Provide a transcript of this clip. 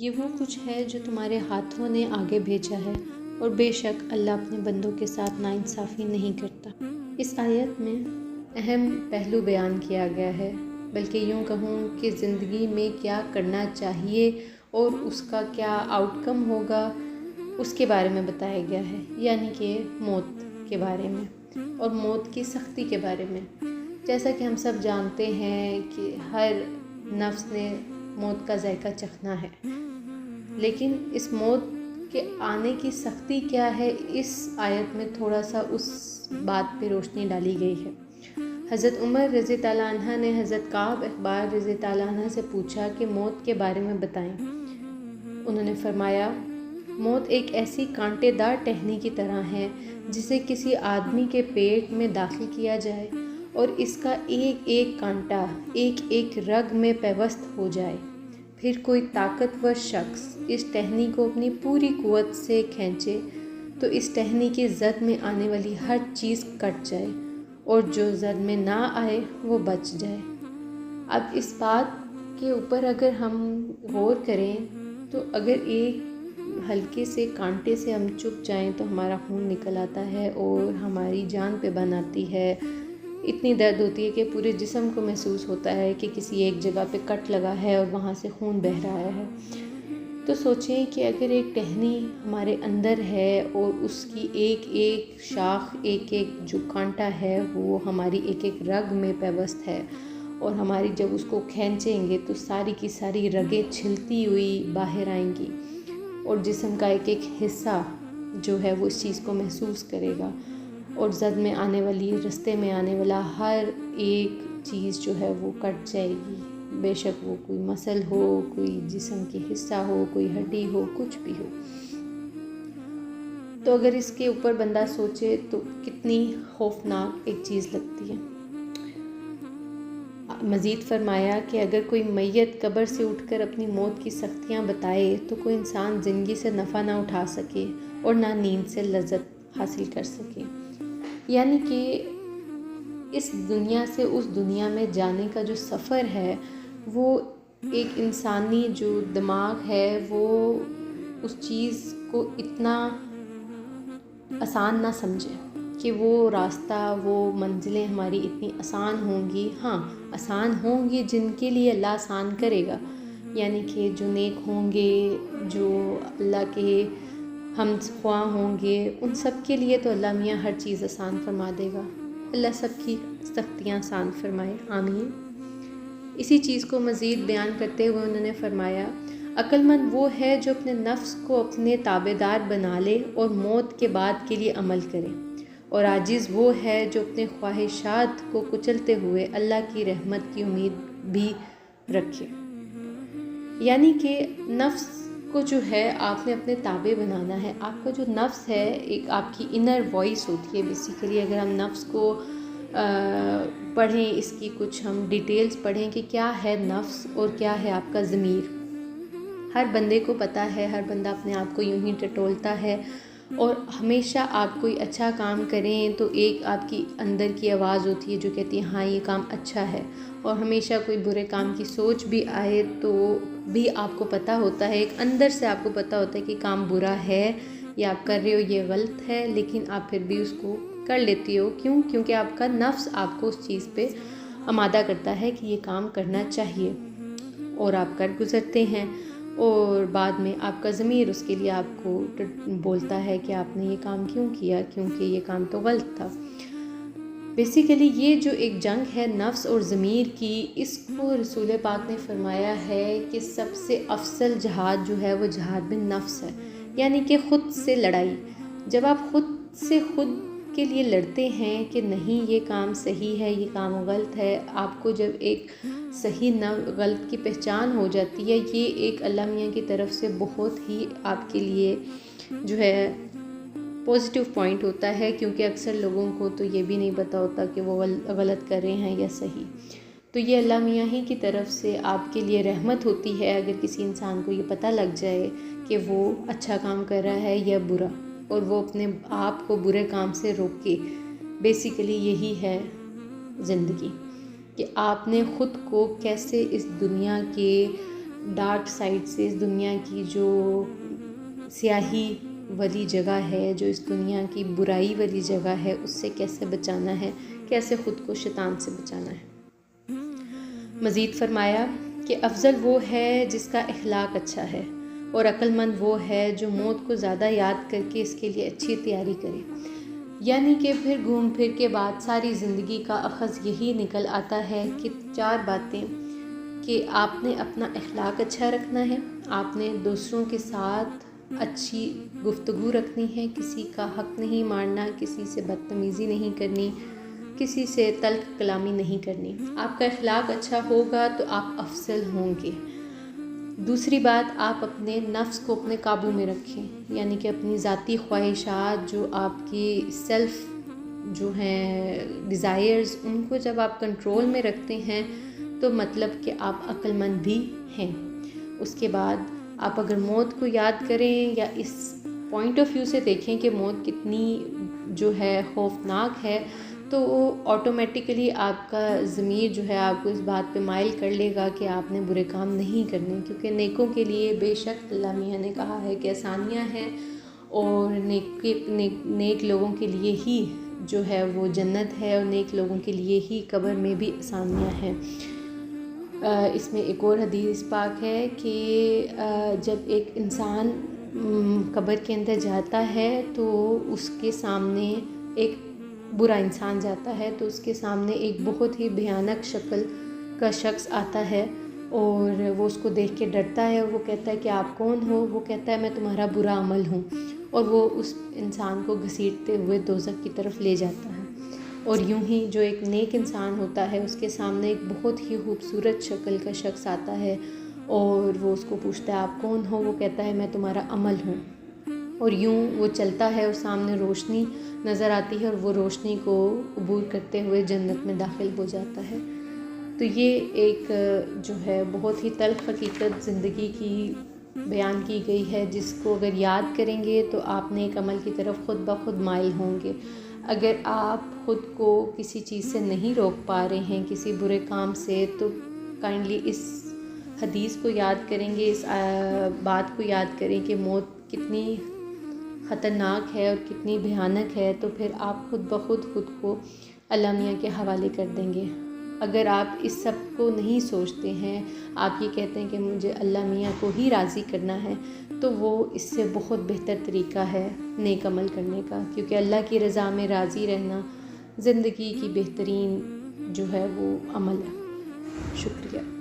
یہ وہ کچھ ہے جو تمہارے ہاتھوں نے آگے بھیجا ہے، اور بے شک اللہ اپنے بندوں کے ساتھ ناانصافی نہیں کرتا۔ اس آیت میں اہم پہلو بیان کیا گیا ہے، بلکہ یوں کہوں کہ زندگی میں کیا کرنا چاہیے اور اس کا کیا آؤٹ کم ہوگا اس کے بارے میں بتایا گیا ہے، یعنی کہ موت کے بارے میں اور موت کی سختی کے بارے میں۔ جیسا کہ ہم سب جانتے ہیں کہ ہر نفس نے موت کا ذائقہ چکھنا ہے، لیکن اس موت کے آنے کی سختی کیا ہے، اس آیت میں تھوڑا سا اس بات پہ روشنی ڈالی گئی ہے۔ حضرت عمر رضی اللہ عنہ نے حضرت کعب اخبار رضی اللہ عنہ سے پوچھا کہ موت کے بارے میں بتائیں۔ انہوں نے فرمایا، موت ایک ایسی کانٹے دار ٹہنی کی طرح ہے جسے کسی آدمی کے پیٹ میں داخل کیا جائے اور اس کا ایک ایک کانٹا ایک ایک رگ میں پیوست ہو جائے، پھر کوئی طاقتور شخص اس ٹہنی کو اپنی پوری قوت سے کھینچے تو اس ٹہنی کی زد میں آنے والی ہر چیز کٹ جائے اور جو زد میں نہ آئے وہ بچ جائے۔ اب اس بات کے اوپر اگر ہم غور کریں تو اگر ایک ہلکے سے کانٹے سے ہم چپ جائیں تو ہمارا خون نکل آتا ہے اور ہماری جان پہ بن آتی ہے، اتنی درد ہوتی ہے کہ پورے جسم کو محسوس ہوتا ہے کہ کسی ایک جگہ پہ کٹ لگا ہے اور وہاں سے خون بہہ رہا ہے۔ تو سوچیں کہ اگر ایک ٹہنی ہمارے اندر ہے اور اس کی ایک ایک شاخ ایک ایک جو کانٹا ہے وہ ہماری ایک ایک رگ میں پیوست ہے، اور ہماری جب اس کو کھینچیں گے تو ساری کی ساری رگیں چھلتی ہوئی باہر آئیں گی اور جسم کا ایک ایک حصہ جو ہے وہ اس چیز کو محسوس کرے گا، اور زد میں آنے والی رستے میں آنے والا ہر ایک چیز جو ہے وہ کٹ جائے گی، بے شک وہ کوئی مسل ہو، کوئی جسم کی حصہ ہو، کوئی ہڈی ہو، کچھ بھی ہو۔ تو اگر اس کے اوپر بندہ سوچے تو کتنی خوفناک ایک چیز لگتی ہے۔ مزید فرمایا کہ اگر کوئی میت قبر سے اٹھ کر اپنی موت کی سختیاں بتائے تو کوئی انسان زندگی سے نفع نہ اٹھا سکے اور نہ نیند سے لذت حاصل کر سکے، یعنی کہ اس دنیا سے اس دنیا میں جانے کا جو سفر ہے وہ ایک انسانی جو دماغ ہے وہ اس چیز کو اتنا آسان نہ سمجھے کہ وہ راستہ وہ منزلیں ہماری اتنی آسان ہوں گی۔ ہاں آسان ہوں گی جن کے لیے اللہ آسان کرے گا، یعنی کہ جو نیک ہوں گے، جو اللہ کے ہم خواہ ہوں گے، ان سب کے لیے تو اللہ میاں ہر چیز آسان فرما دے گا۔ اللہ سب کی سختیاں آسان فرمائے، آمین۔ اسی چیز کو مزید بیان کرتے ہوئے انہوں نے فرمایا، عقل مند وہ ہے جو اپنے نفس کو اپنے تابع دار بنا لے اور موت کے بعد کے لیے عمل کرے، اور عاجز وہ ہے جو اپنے خواہشات کو کچلتے ہوئے اللہ کی رحمت کی امید بھی رکھے۔ یعنی کہ نفس کو جو ہے آپ نے اپنے تابع بنانا ہے۔ آپ کا جو نفس ہے ایک آپ کی انر وائس ہوتی ہے بیسیکلی۔ اگر ہم نفس کو پڑھیں، اس کی کچھ ہم ڈیٹیلز پڑھیں کہ کیا ہے نفس اور کیا ہے آپ کا ضمیر، ہر بندے کو پتہ ہے، ہر بندہ اپنے آپ کو یوں ہی ٹٹولتا ہے، اور ہمیشہ آپ کوئی اچھا کام کریں تو ایک آپ کی اندر کی آواز ہوتی ہے جو کہتی ہے ہاں یہ کام اچھا ہے، اور ہمیشہ کوئی برے کام کی سوچ بھی آئے تو بھی آپ کو پتہ ہوتا ہے، ایک اندر سے آپ کو پتہ ہوتا ہے کہ کام برا ہے، یہ آپ کر رہے ہو یہ غلط ہے، لیکن آپ پھر بھی اس کو کر لیتی ہو۔ کیوں؟ کیونکہ آپ کا نفس آپ کو اس چیز پہ آمادہ کرتا ہے کہ یہ کام کرنا چاہیے، اور آپ کر گزرتے ہیں، اور بعد میں آپ کا ضمیر اس کے لیے آپ کو بولتا ہے کہ آپ نے یہ کام کیوں کیا، کیونکہ یہ کام تو غلط تھا۔ بیسیکلی یہ جو ایک جنگ ہے نفس اور ضمیر کی، اس کو رسول پاک نے فرمایا ہے کہ سب سے افضل جہاد جو ہے وہ جہاد بن نفس ہے، یعنی کہ خود سے لڑائی۔ جب آپ خود سے خود کے لیے لڑتے ہیں کہ نہیں یہ کام صحیح ہے یہ کام غلط ہے، آپ کو جب ایک صحیح نہ غلط کی پہچان ہو جاتی ہے، یہ ایک اللہ میاں کی طرف سے بہت ہی آپ کے لیے جو ہے پازیٹیو پوائنٹ ہوتا ہے، کیونکہ اکثر لوگوں کو تو یہ بھی نہیں پتہ ہوتا کہ وہ غلط کر رہے ہیں یا صحیح۔ تو یہ اللہ میاں ہی کی طرف سے آپ کے لیے رحمت ہوتی ہے اگر کسی انسان کو یہ پتہ لگ جائے کہ وہ اچھا کام کر رہا ہے یا برا، اور وہ اپنے آپ کو برے کام سے روکے۔ بیسیکلی یہی ہے زندگی، کہ آپ نے خود کو کیسے اس دنیا کے ڈارک سائڈ سے، اس دنیا کی جو سیاہی والی جگہ ہے، جو اس دنیا کی برائی والی جگہ ہے، اس سے کیسے بچانا ہے، کیسے خود کو شیطان سے بچانا ہے۔ مزید فرمایا کہ افضل وہ ہے جس کا اخلاق اچھا ہے، اور عقل مند وہ ہے جو موت کو زیادہ یاد کر کے اس کے لیے اچھی تیاری کرے۔ یعنی کہ پھر گھوم پھر کے بعد ساری زندگی کا اخذ یہی نکل آتا ہے کہ 4 باتیں، کہ آپ نے اپنا اخلاق اچھا رکھنا ہے، آپ نے دوسروں کے ساتھ اچھی گفتگو رکھنی ہے، کسی کا حق نہیں مارنا، کسی سے بدتمیزی نہیں کرنی، کسی سے تلخ کلامی نہیں کرنی۔ آپ کا اخلاق اچھا ہوگا تو آپ افضل ہوں گے۔ دوسری بات، آپ اپنے نفس کو اپنے قابو میں رکھیں، یعنی کہ اپنی ذاتی خواہشات، جو آپ کی سیلف جو ہیں ڈیزائرز، ان کو جب آپ کنٹرول میں رکھتے ہیں تو مطلب کہ آپ عقل مند بھی ہیں۔ اس کے بعد آپ اگر موت کو یاد کریں یا اس پوائنٹ آف ویو سے دیکھیں کہ موت کتنی جو ہے خوفناک ہے، تو آٹومیٹیکلی آپ کا ضمیر جو ہے آپ کو اس بات پہ مائل کر لے گا کہ آپ نے برے کام نہیں کرنے، کیونکہ نیکوں کے لیے بے شک اللہ میاں نے کہا ہے کہ آسانیاں ہیں، اور نیک لوگوں کے لیے ہی جو ہے وہ جنت ہے، اور نیک لوگوں کے لیے ہی قبر میں بھی آسانیاں ہیں۔ اس میں ایک اور حدیث پاک ہے کہ جب ایک انسان قبر کے اندر جاتا ہے تو اس کے سامنے ایک برا انسان جاتا ہے، تو اس کے سامنے ایک بہت ہی بھیانک شکل کا شخص آتا ہے، اور وہ اس کو دیکھ کے ڈرتا ہے، اور وہ کہتا ہے کہ آپ کون ہو؟ وہ کہتا ہے میں تمہارا برا عمل ہوں، اور وہ اس انسان کو گھسیٹتے ہوئے دوزخ کی طرف لے جاتا ہے۔ اور یوں ہی جو ایک نیک انسان ہوتا ہے، اس کے سامنے ایک بہت ہی خوبصورت شکل کا شخص آتا ہے، اور وہ اس کو پوچھتا ہے آپ کون ہو؟ وہ کہتا ہے میں تمہارا عمل ہوں، اور یوں وہ چلتا ہے اور سامنے روشنی نظر آتی ہے، اور وہ روشنی کو عبور کرتے ہوئے جنت میں داخل ہو جاتا ہے۔ تو یہ ایک جو ہے بہت ہی تلخ حقیقت زندگی کی بیان کی گئی ہے، جس کو اگر یاد کریں گے تو آپ نیک عمل کی طرف خود بخود مائل ہوں گے۔ اگر آپ خود کو کسی چیز سے نہیں روک پا رہے ہیں، کسی برے کام سے، تو کائنڈلی اس حدیث کو یاد کریں گے، اس بات کو یاد کریں کہ موت کتنی خطرناک ہے اور کتنی بھیانک ہے، تو پھر آپ خود بخود کو اللہ میاں کے حوالے کر دیں گے۔ اگر آپ اس سب کو نہیں سوچتے ہیں، آپ یہ کہتے ہیں کہ مجھے اللہ میاں کو ہی راضی کرنا ہے، تو وہ اس سے بہت بہتر طریقہ ہے نیک عمل کرنے کا، کیونکہ اللہ کی رضا میں راضی رہنا زندگی کی بہترین جو ہے وہ عمل ہے۔ شکریہ۔